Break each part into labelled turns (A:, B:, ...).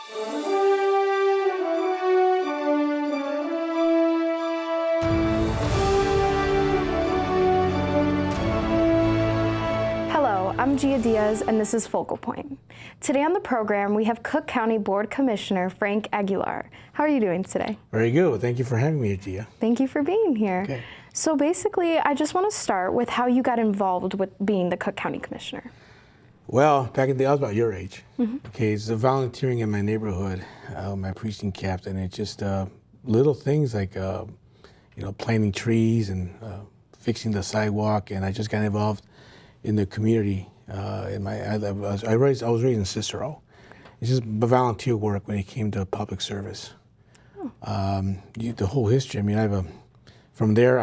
A: I'm Gia Diaz, and this is Focal Point. Today on the program, we have Cook County Board Commissioner Frank Aguilar. How are you doing today?
B: Very good. Thank you for having me, Gia.
A: Thank you for being here.
B: Okay.
A: So basically, I just want to start with how you got involved with being the Cook County Commissioner.
B: Well, back in the day, I was about your age. Okay, it's the volunteering in my neighborhood, my precinct captain. It's just little things like, planting trees and fixing the sidewalk, and I just got involved in the community. I was raised in Cicero. It's just volunteer work when it came to public service. The whole history. I mean, from there,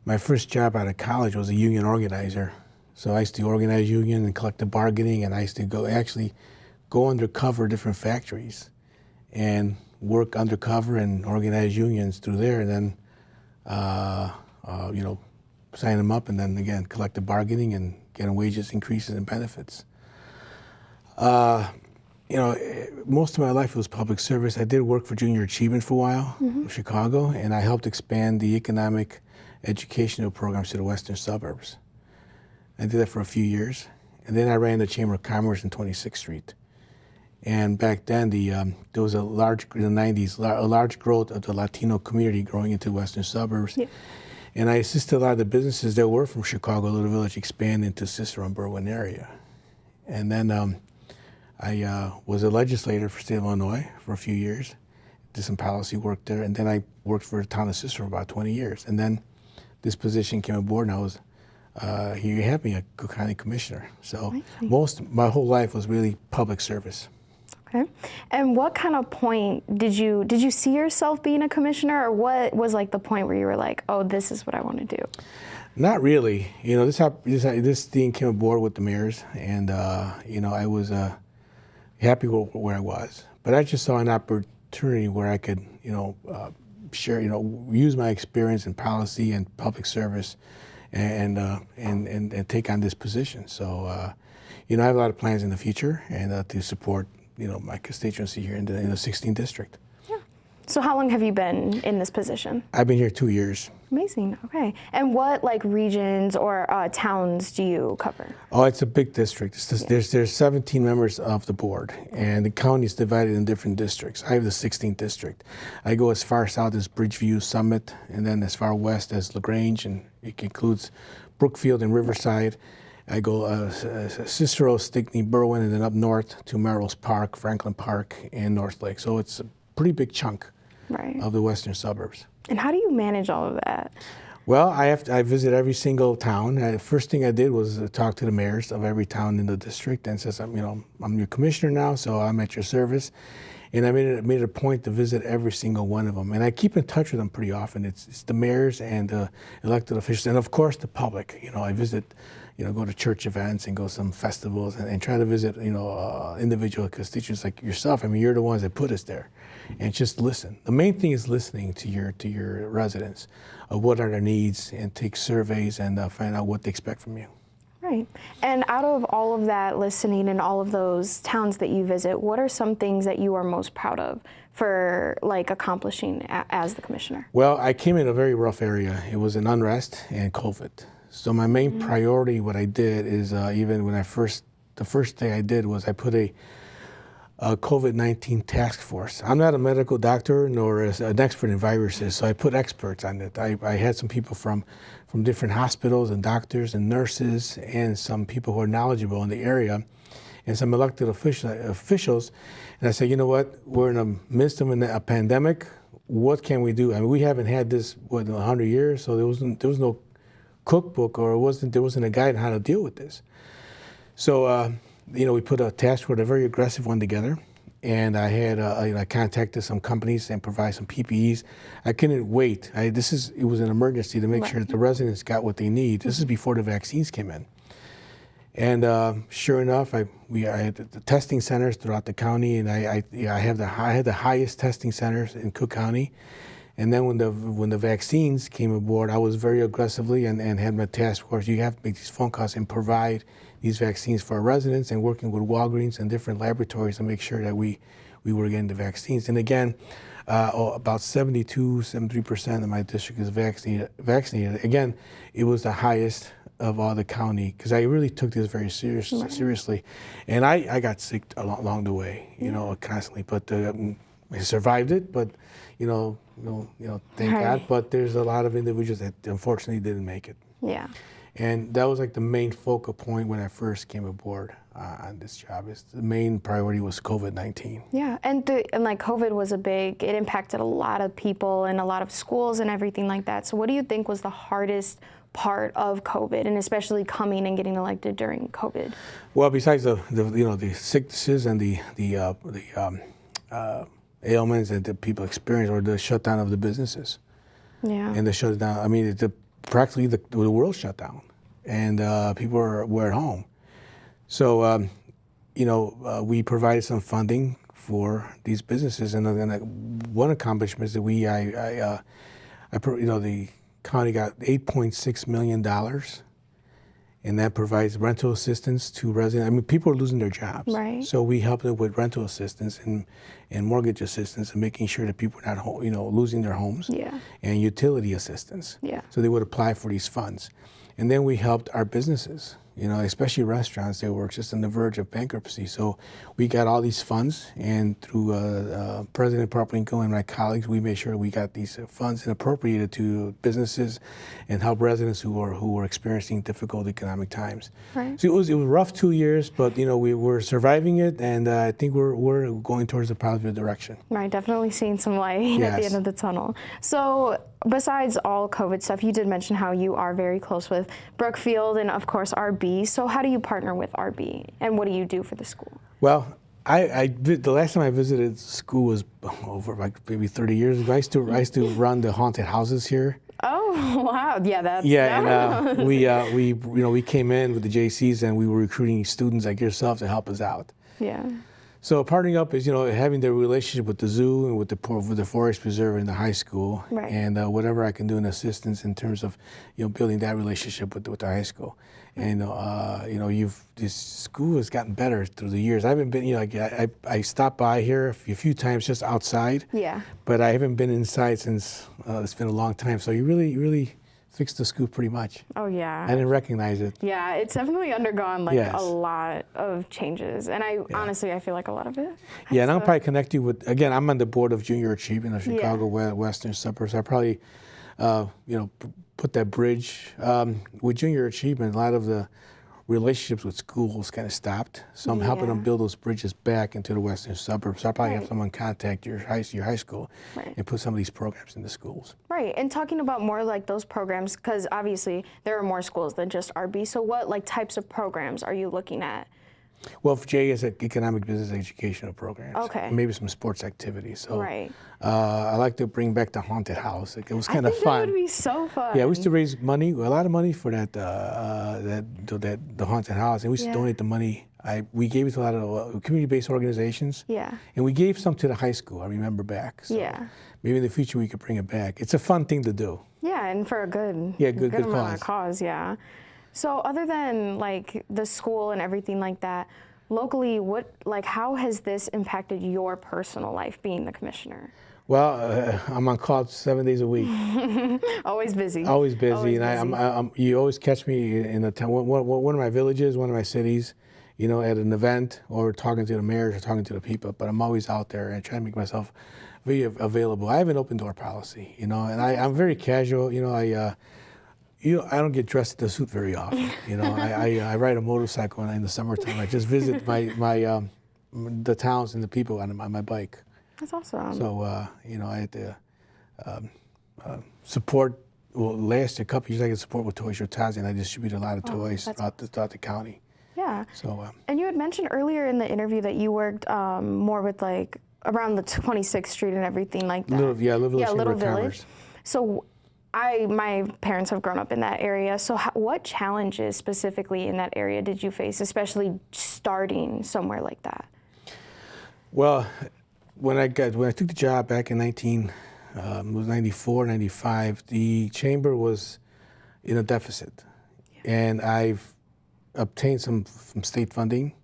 B: my first job out of college was a union organizer. So I used to organize union and collective bargaining, and I used to go undercover different factories and work undercover and organize unions through there, and then sign them up, and then again collective bargaining and getting wages increases and benefits. Most of my life was public service. I did work for Junior Achievement for a while in Chicago, and I helped expand the economic educational programs to the western suburbs. I did that for a few years, and then I ran the Chamber of Commerce in 26th Street. And back then, there was in the 90s, a large growth of the Latino community growing into western suburbs. Yeah. And I assisted a lot of the businesses that were from Chicago, Little Village, expand into Cicero and Berwyn area. And then I was a legislator for the state of Illinois for a few years, did some policy work there, and then I worked for the town of Cicero for about 20 years. And then this position came aboard, and I was, here you have me, a Cook County Commissioner. So my whole life was really public service.
A: Okay. And what kind of point did you see yourself being a commissioner, or what was like the point where you were like, oh, this is what I want to do?
B: Not really. This thing came aboard with the mayors, and I was happy where I was. But I just saw an opportunity where I could, share, use my experience in policy and public service, and take on this position. So, I have a lot of plans in the future, and to support my constituency here in the 16th district. Yeah.
A: So how long have you been in this position?
B: I've been here 2 years.
A: Amazing. Okay. And what regions or towns do you cover?
B: Oh, it's a big district. There's 17 members of the board, and the county is divided in different districts. I have the 16th district. I go as far south as Bridgeview, Summit, and then as far west as LaGrange, and it includes Brookfield and Riverside. I go Cicero, Stickney, Berwyn, and then up north to Melrose Park, Franklin Park, and North Lake. So it's a pretty big chunk of the western suburbs. And how do you manage all of that? Well, I visit every single town. The first thing I did was talk to the mayors of every town in the district, and says, I'm your commissioner now, so I'm at your service. And I made it a point to visit every single one of them. And I keep in touch with them pretty often. It's the mayors and the elected officials, and of course the public. I visit, go to church events and go to some festivals and try to visit, individual constituents like yourself. I mean, you're the ones that put us there. And just listen. The main thing is listening to your residents of what are their needs, and take surveys and find out what they expect from you. Right. And out of all of that listening and all of those towns that you visit, what are some things that you are most proud of for accomplishing as the commissioner? Well, I came in a very rough area. It was an unrest and COVID. So my main priority, what I did is even when the first thing I did was I put a COVID-19 task force. I'm not a medical doctor nor an expert in viruses, so I put experts on it. I had some people from different hospitals and doctors and nurses, and some people who are knowledgeable in the area, and some elected officials. And I said, you know what, we're in the midst of a pandemic. What can we do? I mean, we haven't had this, in 100 years, so there was no cookbook, or there wasn't a guide on how to deal with this. So, we put a task force, a very aggressive one together, and I had I contacted some companies and provided some PPEs. I couldn't wait. It was an emergency to make sure that the residents got what they need. This is before the vaccines came in. And sure enough, I had the testing centers throughout the county, and I had the highest testing centers in Cook County. And then when the vaccines came aboard, I was very aggressively and had my task force. You have to make these phone calls and provide these vaccines for our residents, and working with Walgreens and different laboratories to make sure that we were getting the vaccines. And again, about 73% of my district is vaccinated. Again, it was the highest of all the county, because I really took this very seriously. And I got sick along the way, constantly, but I survived it, but thank God. But there's a lot of individuals that unfortunately didn't make it.
A: Yeah.
B: And that was like the main focal point when I first came aboard on this job. The main priority was COVID-19.
A: Yeah, and like COVID was it impacted a lot of people and a lot of schools and everything like that. So what do you think was the hardest part of COVID, and especially coming and getting elected during COVID?
B: Well, besides the sicknesses and the ailments that the people experience, or the shutdown of the businesses.
A: Yeah.
B: And the shutdown, I mean, practically the world shut down, and people were at home. So, we provided some funding for these businesses, and one accomplishment is that the county got $8.6 million, and that provides rental assistance to residents. I mean, people are losing their jobs.
A: Right.
B: So we help them with rental assistance and mortgage assistance, and making sure that people are not, losing their homes.
A: Yeah.
B: And utility assistance.
A: Yeah.
B: So they would apply for these funds. And then we helped our businesses, especially restaurants that were just on the verge of bankruptcy. So we got all these funds, and through President Propelinko and my colleagues, we made sure we got these funds and appropriated to businesses and help residents who were experiencing difficult economic times.
A: Right.
B: So it was a rough 2 years, but we were surviving it, and I think we're going towards a positive direction.
A: Right, definitely seeing some light at the end of the tunnel. So besides all COVID stuff, you did mention how you are very close with Brookfield and, of course, RB. So how do you partner with RB, and what do you do for the school?
B: Well, the last time I visited school was over like maybe 30 years ago. I used to run the haunted houses here.
A: Oh wow! Yeah, that's
B: and we came in with the JCs, and we were recruiting students like yourself to help us out.
A: Yeah.
B: So partnering up is having the relationship with the zoo and with the forest preserve in the high school,
A: right.
B: And whatever I can do in assistance in terms of building that relationship with the high school. And this school has gotten better through the years. I haven't been I stopped by here a few times just outside.
A: Yeah.
B: But I haven't been inside since it's been a long time. So you really fixed the school pretty much.
A: Oh yeah.
B: I didn't recognize it.
A: Yeah, it's definitely undergone a lot of changes, and honestly I feel like a lot of it.
B: Yeah, and I'll probably connect you with, again, I'm on the board of Junior Achievement of Chicago Western Suburbs. I probably put that bridge with Junior Achievement. A lot of the relationships with schools kind of stopped, so I'm helping them build those bridges back into the Western Suburbs. So I'll probably have someone contact your high school and put some of these programs into schools. Right,
A: and talking about more like those programs, because obviously there are more schools than just RB, so what types of programs are you looking at?
B: Well, for Jay is economic business educational programs.
A: Okay.
B: And maybe some sports activities. So
A: right.
B: I like to bring back the haunted house. It was kind of fun.
A: That would be so fun.
B: Yeah, we used to raise money, a lot of money for the haunted house, and we used to donate the money. We gave it to a lot of community-based organizations.
A: Yeah.
B: And we gave some to the high school. I remember back. So maybe in the future we could bring it back. It's a fun thing to do.
A: Yeah, and for a good amount of cause. Yeah. So other than the school and everything like that, locally, how has this impacted your personal life being the commissioner?
B: Well, I'm on call 7 days a week.
A: Always busy.
B: Always busy, and you always catch me in a town, one of my villages, one of my cities, at an event, or talking to the mayors or talking to the people. But I'm always out there and trying to make myself very available. I have an open door policy, and I'm very casual. I don't get dressed in a suit very often. I ride a motorcycle in the summertime. I just visit the towns and the people on my bike.
A: That's awesome.
B: So I had to support. Well, last couple years I could support with Toys for Tots, and I distribute a lot of toys throughout the county.
A: Yeah.
B: So.
A: And you had mentioned earlier in the interview that you worked more with around the 26th Street and everything like that.
B: Little
A: Village. So. My parents have grown up in that area. So what challenges specifically in that area did you face, especially starting somewhere like that?
B: Well, when I took the job back in it was 94, 95, the chamber was in a deficit. And I've obtained some from state funding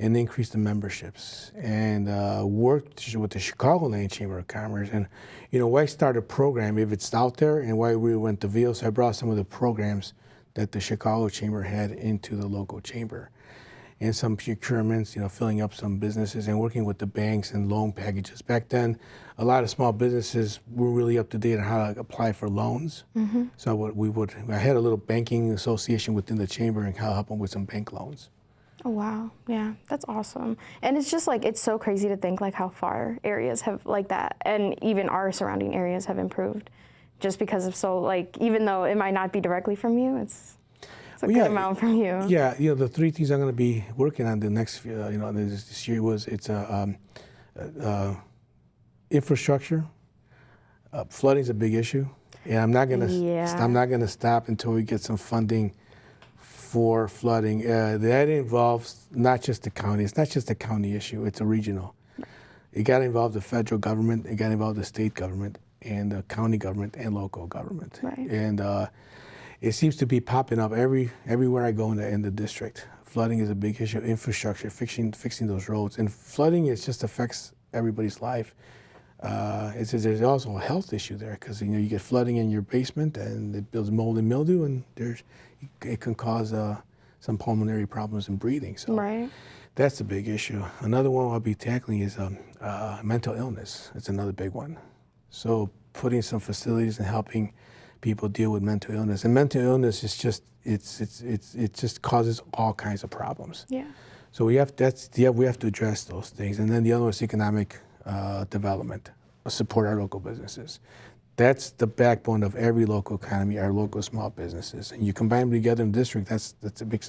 B: and increased the memberships and worked with the Chicagoland Chamber of Commerce. And, why start a program if it's out there and why we went to VO? So I brought some of the programs that the Chicago Chamber had into the local chamber. And some procurements, filling up some businesses and working with the banks and loan packages. Back then, a lot of small businesses were really up to date on how to apply for loans. Mm-hmm. So I had a little banking association within the chamber and how to help them with some bank loans.
A: Oh, wow. Yeah, that's awesome. And it's just it's so crazy to think how far areas have like that, and even our surrounding areas have improved just because of even though it might not be directly from you, it's a good amount from you.
B: Yeah, the three things I'm going to be working on the next, this year it's infrastructure. Flooding's a big issue, and I'm not going to stop until we get some funding for flooding. That involves not just the county. It's not just a county issue. It's a regional. It got to involve the federal government. It got to involve the state government and the county government and local government.
A: Right.
B: And it seems to be popping up everywhere I go in the district. Flooding is a big issue. Infrastructure, fixing those roads, and flooding just affects everybody's life. There's also a health issue there because you get flooding in your basement and it builds mold and mildew, and it can cause some pulmonary problems in breathing. So
A: right.
B: That's a big issue. Another one I'll be tackling is mental illness. It's another big one. So putting some facilities and helping people deal with mental illness. And mental illness is it just causes all kinds of problems.
A: Yeah.
B: So we have to address those things. And then the other one is economic development, support our local businesses. That's the backbone of every local economy, our local small businesses. And you combine them together in the district, that's a big,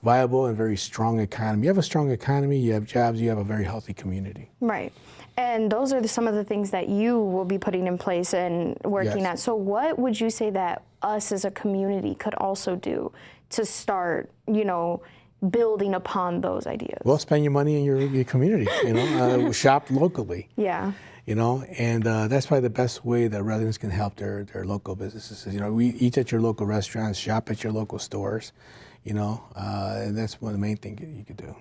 B: viable and very strong economy. You have a strong economy, you have jobs, you have a very healthy community.
A: Right. And those are some of the things that you will be putting in place and working at. So what would you say that us as a community could also do to start, building upon those ideas?
B: Well, spend your money in your community, shop locally.
A: Yeah.
B: And that's probably the best way that residents can help their local businesses. We eat at your local restaurants, shop at your local stores, and that's one of the main things you could do.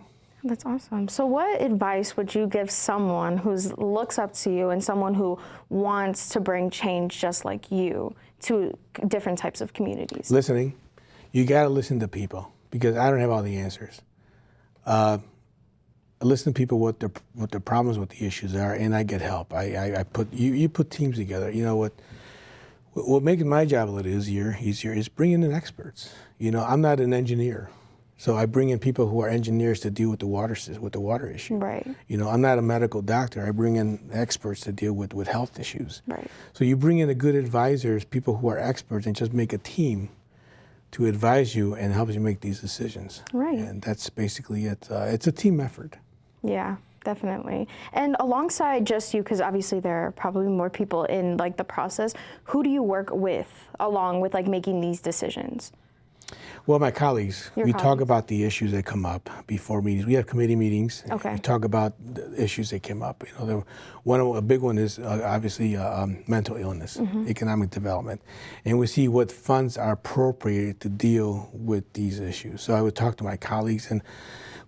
A: That's awesome. So what advice would you give someone who looks up to you and someone who wants to bring change just like you to different types of communities?
B: Listening. You got to listen to people because I don't have all the answers. I listen to people what their problems, what the issues are, and I get help. I put you put teams together. What makes my job a little easier is bringing in experts. I'm not an engineer. So I bring in people who are engineers to deal with the water issue.
A: Right.
B: I'm not a medical doctor. I bring in experts to deal with health issues.
A: Right.
B: So you bring in the good advisors, people who are experts, and just make a team to advise you and help you make these decisions.
A: Right.
B: And that's basically it. It's a team effort.
A: Yeah, definitely. And alongside just you, because obviously there are probably more people in the process, who do you work with along with making these decisions?
B: Well, my colleagues, we talk about the issues that come up before meetings. We have committee meetings.
A: Okay.
B: We talk about the issues that came up. A big one is obviously mental illness, economic development. And we see what funds are appropriated to deal with these issues. So I would talk to my colleagues, and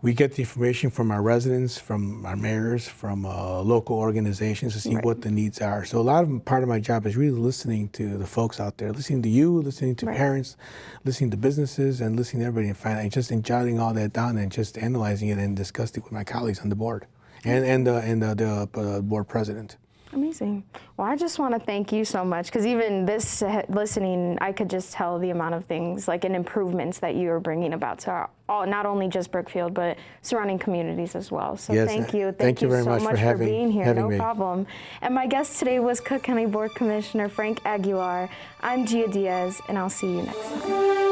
B: we get the information from our residents, from our mayors, from local organizations to see what the needs are. So part of my job is really listening to the folks out there, listening to you, listening to parents, listening to businesses, and listening to everybody and just jotting all that down and just analyzing it and discussing it with my colleagues on the board and the board president.
A: Amazing. Well, I just want to thank you so much because even this listening, I could just tell the amount of things and improvements that you are bringing about to not only just Brookfield, but surrounding communities as well. So
B: yes,
A: thank you.
B: Thank you very
A: so
B: much
A: for being here. No
B: me.
A: problem. And my guest today was Cook County Board Commissioner Frank Aguilar. I'm Gia Diaz, and I'll see you next time.